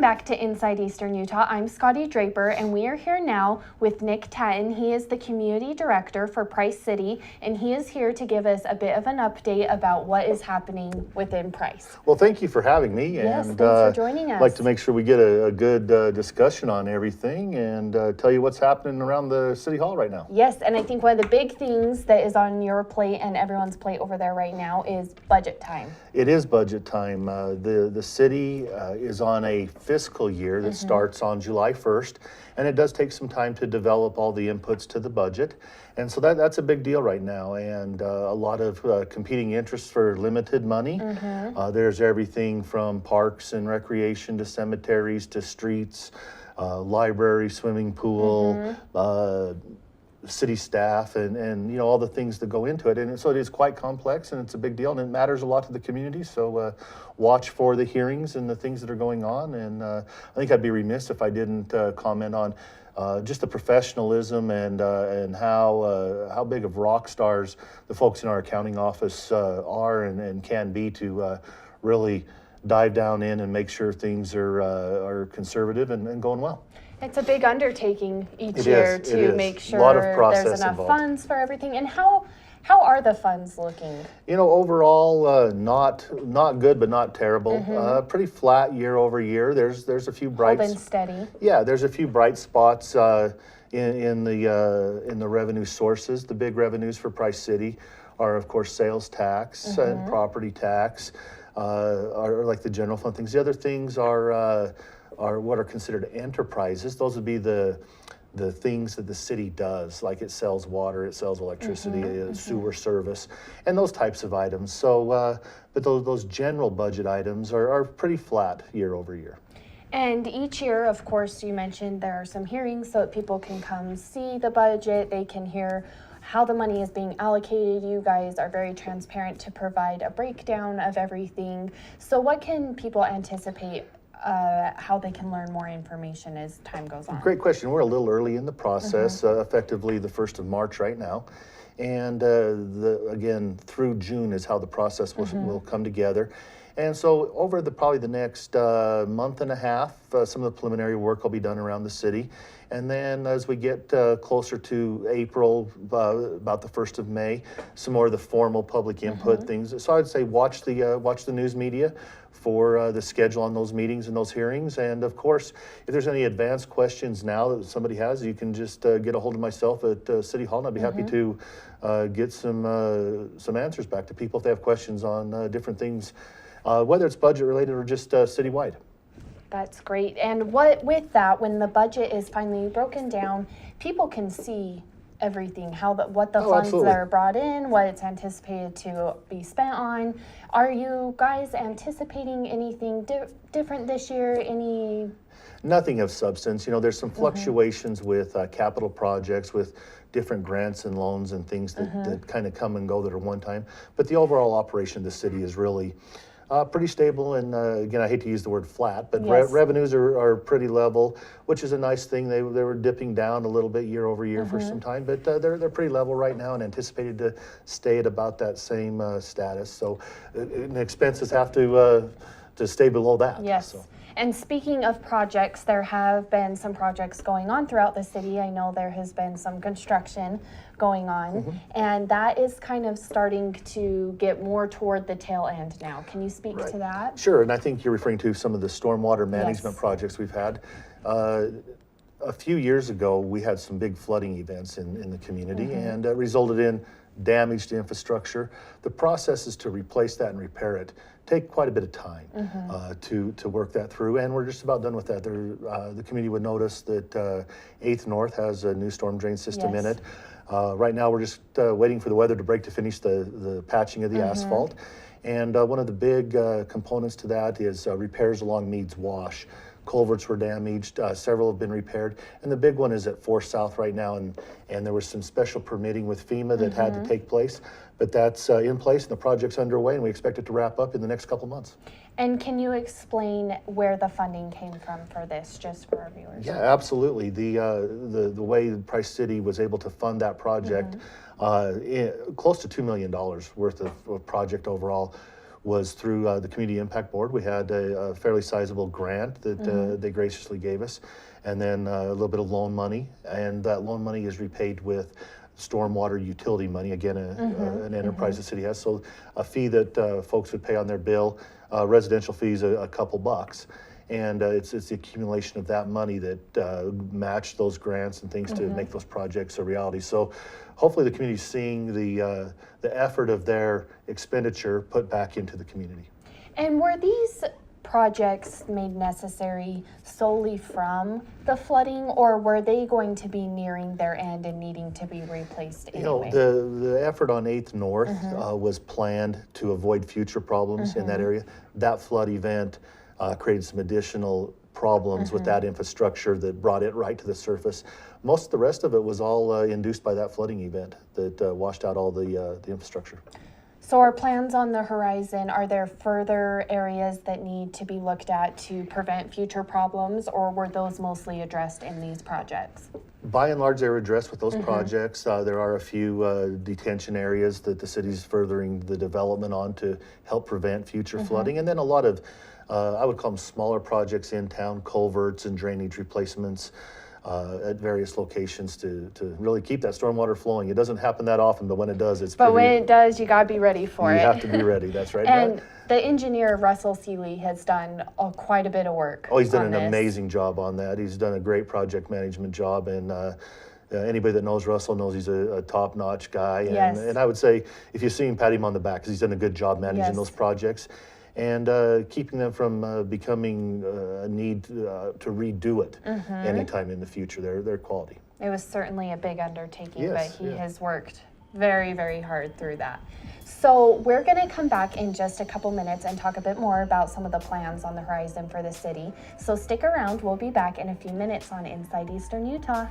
back to Inside Eastern Utah. I'm Scotty Draper, and we are here now with Nick Tatton. He is the Community Director for Price City, and he is here to give us a bit of an update about what is happening within Price. Well, thank you for having me. Yes, and, thanks for joining us. I'd like to make sure we get a good discussion on everything and tell you what's happening around the City Hall right now. Yes, and I think one of the big things that is on your plate and everyone's plate over there right now is budget time. It is budget time. The city is on a fiscal year that starts on July 1st, and it does take some time to develop all the inputs to the budget. And so that's a big deal right now, and a lot of competing interests for limited money. There's everything from parks and recreation to cemeteries to streets, library, swimming pool, city staff, and you know, all the things that go into it. And so it is quite complex, and it's a big deal, and it matters a lot to the community. So watch for the hearings and the things that are going on. And I think I'd be remiss if I didn't comment on just the professionalism and how big of rock stars the folks in our accounting office are and can be to really dive down in and make sure things are conservative and going well. It's a big undertaking each year to make sure there's enough funds for everything. And how are the funds looking? You know, overall, not good, but not terrible. Pretty flat year over year. There's a few bright. Been steady. Yeah, there's a few bright spots in the revenue sources. The big revenues for Price City are, of course, sales tax and property tax, are like the general fund things. The other things are what are considered enterprises. Those would be the things that the city does, like it sells water, it sells electricity, sewer service, and those types of items. So, but those general budget items are pretty flat year over year. And each year, of course, you mentioned there are some hearings so that people can come see the budget, they can hear how the money is being allocated. You guys are very transparent to provide a breakdown of everything. So what can people anticipate how they can learn more information as time goes on? Great question. We're a little early in the process, effectively the 1st of March right now. And again, through June is how the process will come together. And so over probably the next month and a half, some of the preliminary work will be done around the city. And then as we get closer to April, about the 1st of May, some more of the formal public input things. So I'd say watch the news media for the schedule on those meetings and those hearings. And of course, if there's any advanced questions now that somebody has, you can just get a hold of myself at City Hall, and I'd be happy to get some answers back to people if they have questions on different things, whether it's budget related or just citywide. That's great. And with that, when the budget is finally broken down, people can see everything, what the funds that are brought in, what it's anticipated to be spent on. Are you guys anticipating anything different this year? Nothing of substance. You know, there's some fluctuations with capital projects, with different grants and loans and things that kind of come and go that are one time. But the overall operation of the city is really pretty stable, and again, I hate to use the word flat, but revenues are pretty level, which is a nice thing. They were dipping down a little bit year over year for some time, but they're pretty level right now and anticipated to stay at about that same status. So expenses have to stay below that. Yes. So. And speaking of projects, there have been some projects going on throughout the city. I know there has been some construction going on, and that is kind of starting to get more toward the tail end now. Can you speak to that? Sure, and I think you're referring to some of the stormwater management projects we've had. A few years ago, we had some big flooding events in the community, and it resulted in damage to infrastructure. The processes to replace that and repair it take quite a bit of time to work that through, and we're just about done with that. The community would notice that 8th North has a new storm drain system in it. Right now we're just waiting for the weather to break to finish the patching of the asphalt, and one of the big components to that is repairs along Meads Wash. Culverts were damaged, several have been repaired, and the big one is at 4 South right now, and there was some special permitting with FEMA that had to take place, but that's in place and the project's underway, and we expect it to wrap up in the next couple months. And can you explain where the funding came from for this, just for our viewers? Yeah, absolutely. The way Price City was able to fund that project, close to $2 million worth of project overall, was through the Community Impact Board. We had a fairly sizable grant that they graciously gave us, and then a little bit of loan money, and that loan money is repaid with stormwater utility money, again, an enterprise the city has. So a fee that folks would pay on their bill, residential fees a couple bucks. And it's the accumulation of that money that matched those grants and things to make those projects a reality. So hopefully the community's seeing the effort of their expenditure put back into the community. And were these projects made necessary solely from the flooding, or were they going to be nearing their end and needing to be replaced anyway? You know, the effort on 8th North was planned to avoid future problems in that area. That flood event created some additional problems with that infrastructure that brought it right to the surface. Most of the rest of it was all induced by that flooding event that washed out all the infrastructure. So are plans on the horizon? Are there further areas that need to be looked at to prevent future problems, or were those mostly addressed in these projects? By and large, they were addressed with those projects. There are a few detention areas that the city's furthering the development on to help prevent future flooding. And then a lot of, I would call them smaller projects in town, culverts and drainage replacements at various locations to really keep that stormwater flowing. It doesn't happen that often, but when it does, it's But when it does, you gotta be ready for it. You have to be ready, that's right. And the engineer, Russell Seeley, has done quite a bit of work. Oh, he's done on an this. amazing job on that. He's done a great project management job, and anybody that knows Russell knows he's a top-notch guy. And, Yes. and I would say, if you see him, pat him on the back, because he's done a good job managing Yes. those projects and keeping them from becoming a need to redo it anytime in the future. They're quality. It was certainly a big undertaking, Yes, but he yeah. has worked very, very hard through that. So we're going to come back in just a couple minutes and talk a bit more about some of the plans on the horizon for the city. So stick around. We'll be back in a few minutes on Inside Eastern Utah.